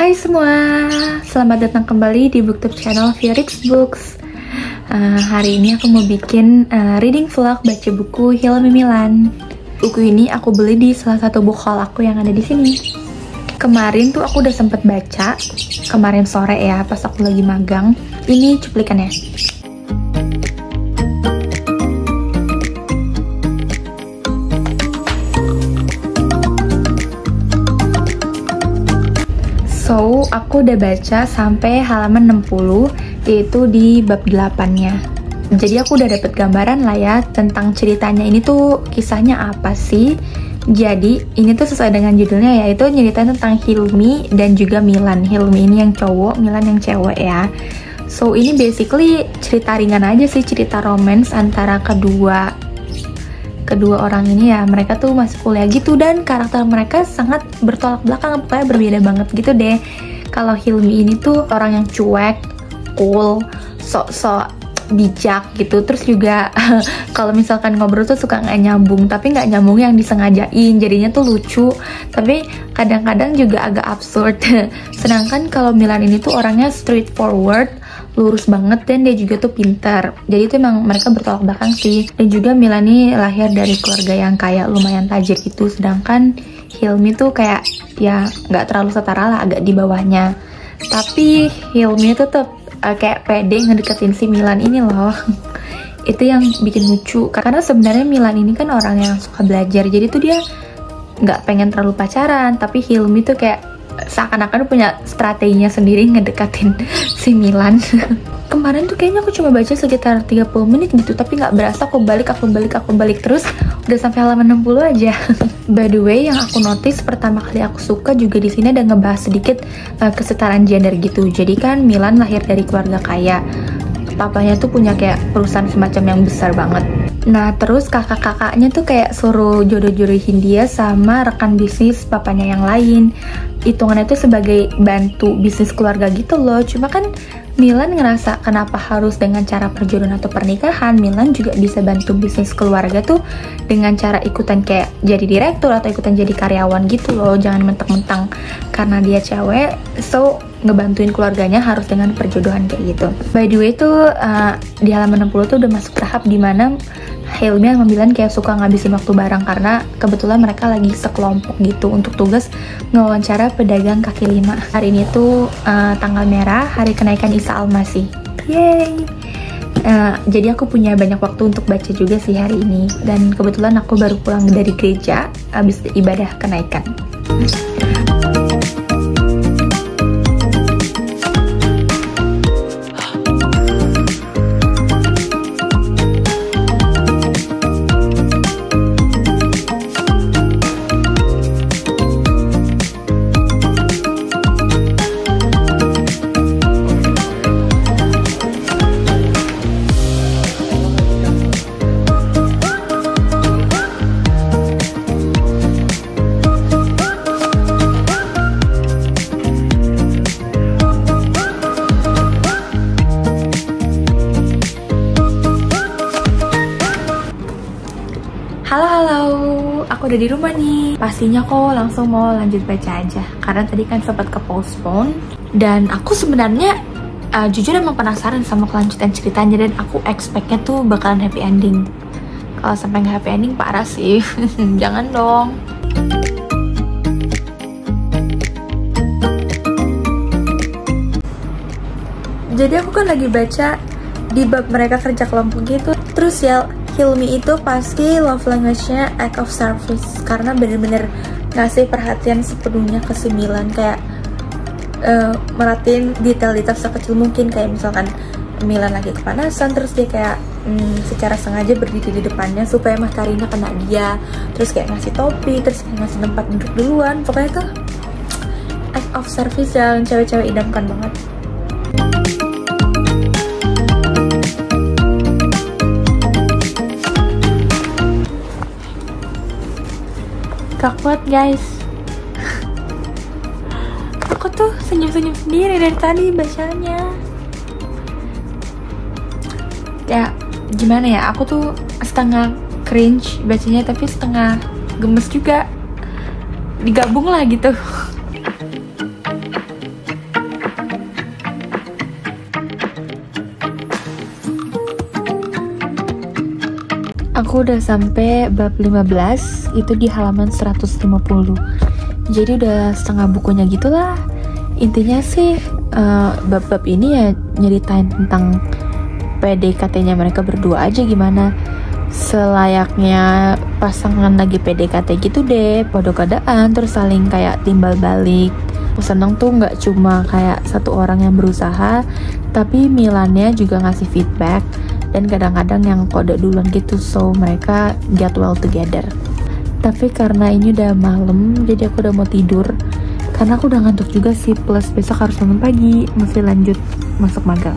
Hai semua, selamat datang kembali di BookTube channel Fiorix Books. Hari ini aku mau bikin reading vlog baca buku Hilmi Milan. Buku ini aku beli di salah satu book haul aku yang ada di sini. Kemarin tuh aku udah sempet baca, kemarin sore ya pas aku lagi magang. Ini cuplikannya. So, aku udah baca sampai halaman 60, yaitu di bab 8-nya. Jadi aku udah dapet gambaran lah ya tentang ceritanya ini tuh kisahnya apa sih. Jadi ini tuh sesuai dengan judulnya, yaitu nyeritain tentang Hilmi dan juga Milan. Hilmi ini yang cowok, Milan yang cewek ya. So ini basically cerita ringan aja sih, cerita romance antara kedua orang ini ya. Mereka tuh masih kuliah gitu dan karakter mereka sangat bertolak belakang, pokoknya berbeda banget gitu deh. Kalau Hilmi ini tuh orang yang cuek, cool, sok-sok bijak gitu. Terus juga kalau misalkan ngobrol tuh suka nggak nyambung, tapi nggak nyambung yang disengajain, jadinya tuh lucu, tapi kadang-kadang juga agak absurd. Sedangkan kalau Milan ini tuh orangnya straightforward, lurus banget, dan dia juga tuh pintar. Jadi itu emang mereka bertolak belakang sih. Dan juga Milan ini lahir dari keluarga yang kayak lumayan tajir gitu, sedangkan Hilmi tuh kayak ya nggak terlalu setara lah, agak di bawahnya. Tapi Hilmi tetap kayak pede ngedeketin si Milan ini loh. Itu yang bikin lucu, karena sebenarnya Milan ini kan orang yang suka belajar, jadi tuh dia nggak pengen terlalu pacaran, tapi Hilmi tuh kayak seakan-akan punya strateginya sendiri ngedekatin si Milan. Kemarin tuh kayaknya aku cuma baca sekitar 30 menit gitu, tapi nggak berasa aku balik terus udah sampai halaman 60 aja. By the way, yang aku notice pertama kali aku suka juga di sini ada ngebahas sedikit kesetaraan gender gitu. Jadi kan Milan lahir dari keluarga kaya, papanya tuh punya kayak perusahaan semacam yang besar banget. Nah terus kakak-kakaknya tuh kayak suruh jodoh-jodohin dia sama rekan bisnis papanya yang lain. Hitungannya tuh sebagai bantu bisnis keluarga gitu loh. Cuma kan Milan ngerasa kenapa harus dengan cara perjodohan atau pernikahan. Milan juga bisa bantu bisnis keluarga tuh dengan cara ikutan kayak jadi direktur atau ikutan jadi karyawan gitu loh. Jangan mentang-mentang karena dia cewek so ngebantuin keluarganya harus dengan perjodohan kayak gitu. By the way tuh di halaman 60 tuh udah masuk tahap dimana Hilmi sama Milan kayak suka ngabisin waktu bareng, karena kebetulan mereka lagi sekelompok gitu untuk tugas ngewawancara pedagang kaki lima. Hari ini tuh tanggal merah, hari kenaikan Isa Al-Masih. Yeay! Jadi aku punya banyak waktu untuk baca juga sih hari ini. Dan kebetulan aku baru pulang dari gereja abis ibadah kenaikan. Halo, aku udah di rumah nih. Pastinya kok langsung mau lanjut baca aja, karena tadi kan sempat ke postpone. Dan aku sebenarnya jujur emang penasaran sama kelanjutan ceritanya, dan aku expect-nya tuh bakalan happy ending. Kalau sampai nggak happy ending parah sih. Jangan dong. Jadi aku kan lagi baca di bab mereka kerja kelompok gitu. Terus ya Hilmi itu pasti love language-nya act of service, karena bener-bener ngasih perhatian sepenuhnya ke si Milan, kayak merhatiin detail-detail sekecil mungkin. Kayak misalkan Milan lagi kepanasan, terus dia kayak secara sengaja berdiri di depannya supaya mataharinya kena dia, terus kayak ngasih topi, terus kayak ngasih tempat duduk duluan. Pokoknya tuh act of service yang cewek-cewek idamkan banget. Gak kuat guys, aku tuh senyum-senyum sendiri dari tadi bacanya. Ya gimana ya, aku tuh setengah cringe bacanya, tapi setengah gemes juga, digabung lah gitu. Aku udah sampai bab 15, itu di halaman 150. Jadi udah setengah bukunya gitulah. Intinya sih bab-bab ini ya nyeritain tentang PDKT-nya mereka berdua aja, gimana selayaknya pasangan lagi PDKT gitu deh, podo-kodaan terus saling kayak timbal balik. Aku seneng tuh nggak cuma kayak satu orang yang berusaha, tapi Milannya juga ngasih feedback dan kadang-kadang yang kode duluan gitu, so mereka get well together. Tapi karena ini udah malam, jadi aku udah mau tidur karena aku udah ngantuk juga sih, plus besok harus bangun pagi, masih lanjut masuk magang.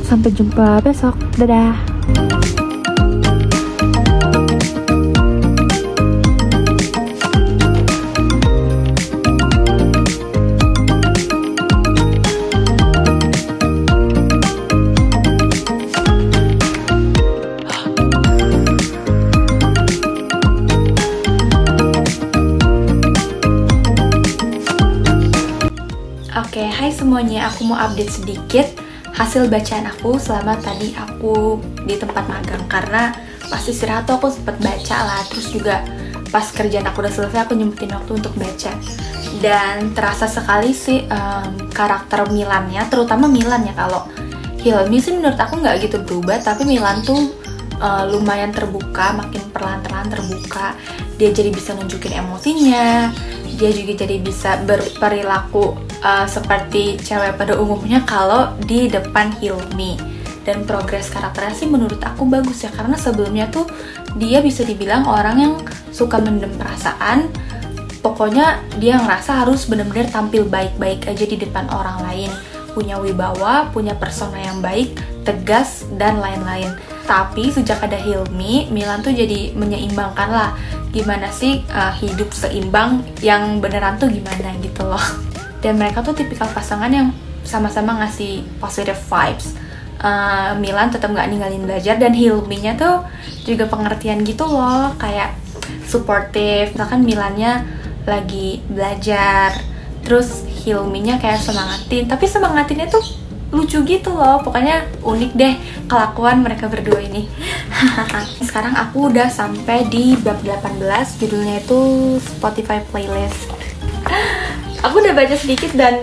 Sampai jumpa besok, dadah. Oke, hai semuanya, aku mau update sedikit hasil bacaan aku selama tadi aku di tempat magang. Karena pas istirahat tuh aku sempet baca lah, terus juga pas kerjaan aku udah selesai aku nyempetin waktu untuk baca. Dan terasa sekali sih karakter Milannya, terutama Milan ya. Kalau Hilmi sih menurut aku nggak gitu berubah, tapi Milan tuh lumayan terbuka, makin perlahan-lahan terbuka. Dia jadi bisa nunjukin emosinya, dia juga jadi bisa berperilaku seperti cewek pada umumnya kalau di depan Hilmi. Dan progres karakternya sih menurut aku bagus ya, karena sebelumnya tuh dia bisa dibilang orang yang suka mendem perasaan. Pokoknya dia ngerasa harus bener-bener tampil baik-baik aja di depan orang lain, punya wibawa, punya persona yang baik, tegas, dan lain-lain. Tapi sejak ada Hilmi, Milan tuh jadi menyeimbangkan lah. Gimana sih hidup seimbang yang beneran tuh gimana gitu loh. Dan mereka tuh tipikal pasangan yang sama-sama ngasih positive vibes. Milan tetap nggak ninggalin belajar, dan Hilminya tuh juga pengertian gitu loh, kayak supportive. Misalkan Milannya lagi belajar, terus Hilminya kayak semangatin, tapi semangatinnya tuh lucu gitu loh. Pokoknya unik deh kelakuan mereka berdua ini. Sekarang aku udah sampai di bab 18, judulnya itu Spotify Playlist. Aku udah baca sedikit dan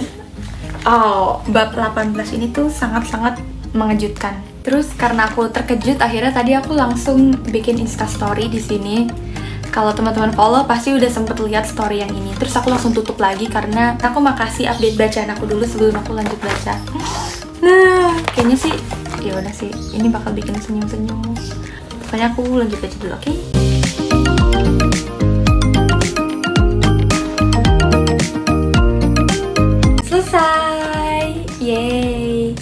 bab 18 ini tuh sangat-sangat mengejutkan. Terus karena aku terkejut, akhirnya tadi aku langsung bikin Instastory di sini. Kalau teman-teman follow pasti udah sempet lihat story yang ini. Terus aku langsung tutup lagi karena aku makasih update bacaan aku dulu sebelum aku lanjut baca. Nah, kayaknya sih ya udah sih, ini bakal bikin senyum-senyum. Pokoknya aku lanjut baca dulu, oke? Selesai, yay!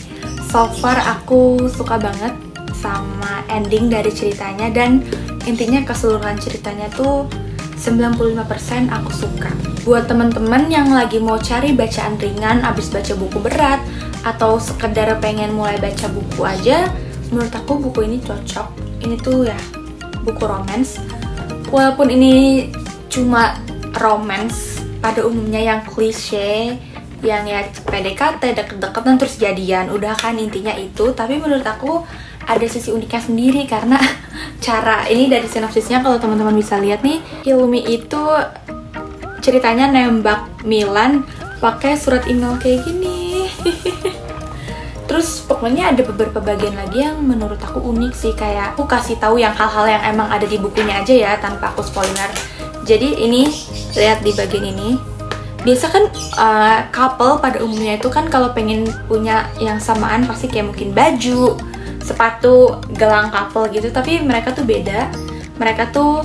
So far aku suka banget sama ending dari ceritanya, dan intinya keseluruhan ceritanya tuh 95% aku suka. Buat temen-temen yang lagi mau cari bacaan ringan abis baca buku berat, atau sekedar pengen mulai baca buku aja, menurut aku buku ini cocok. Ini tuh ya buku romance. Walaupun ini cuma romance pada umumnya yang klise, yang ya PDKT, deket-deketan terus jadian, udah kan intinya itu. Tapi menurut aku ada sisi uniknya sendiri, karena cara ini dari sinopsisnya kalau teman-teman bisa lihat nih, Hilmi itu ceritanya nembak Milan pakai surat email kayak gini. Terus pokoknya ada beberapa bagian lagi yang menurut aku unik sih, kayak aku kasih tahu yang hal-hal yang emang ada di bukunya aja ya, tanpa aku spoiler. Jadi ini lihat di bagian ini. Biasa kan couple pada umumnya itu kan kalau pengen punya yang samaan pasti kayak mungkin baju, sepatu, gelang couple gitu. Tapi mereka tuh beda. Mereka tuh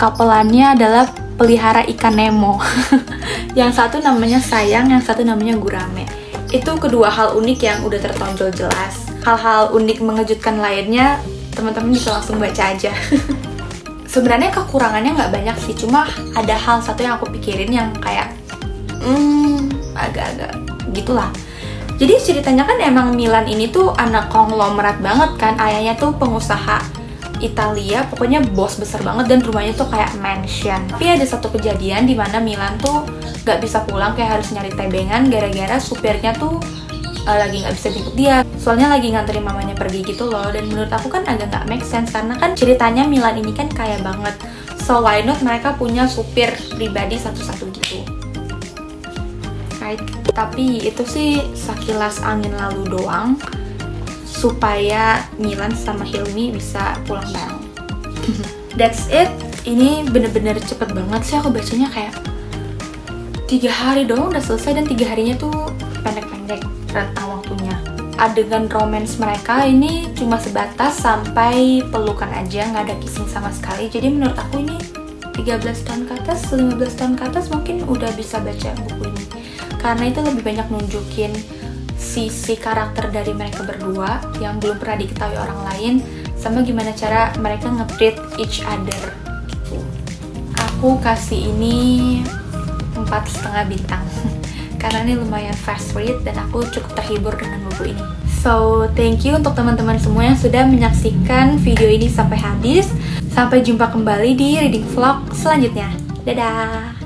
coupleannya adalah pelihara ikan Nemo. Yang satu namanya Sayang, yang satu namanya Gurame. Itu kedua hal unik yang udah tertonjol jelas. Hal-hal unik mengejutkan lainnya teman-teman bisa langsung baca aja. Sebenarnya kekurangannya nggak banyak sih, cuma ada hal satu yang aku pikirin yang kayak agak-agak gitulah. Jadi ceritanya kan emang Milan ini tuh anak konglomerat banget kan, ayahnya tuh pengusaha Italia, pokoknya bos besar banget, dan rumahnya tuh kayak mansion. Tapi ada satu kejadian di mana Milan tuh gak bisa pulang, kayak harus nyari tebengan gara-gara supirnya tuh lagi nggak bisa jemput dia, soalnya lagi nganterin mamanya pergi gitu loh. Dan menurut aku kan agak nggak make sense, karena kan ceritanya Milan ini kan kaya banget, so why not mereka punya supir pribadi satu-satu gitu, right? Tapi itu sih sekilas angin lalu doang, supaya Milan sama Hilmi bisa pulang bareng. That's it. Ini bener-bener cepet banget sih, aku bacanya kayak 3 hari doang udah selesai, dan 3 harinya tuh pendek-pendek rentang waktunya. Adegan romance mereka ini cuma sebatas sampai pelukan aja, nggak ada kissing sama sekali. Jadi menurut aku ini 13 tahun ke atas, 15 tahun ke atas mungkin udah bisa baca buku ini, karena itu lebih banyak nunjukin sisi karakter dari mereka berdua yang belum pernah diketahui orang lain, sama gimana cara mereka nge-treat each other gitu. Aku kasih ini 4,5 bintang karena ini lumayan fast read dan aku cukup terhibur dengan buku ini. So, thank you untuk teman-teman semua yang sudah menyaksikan video ini sampai habis. Sampai jumpa kembali di reading vlog selanjutnya. Dadah!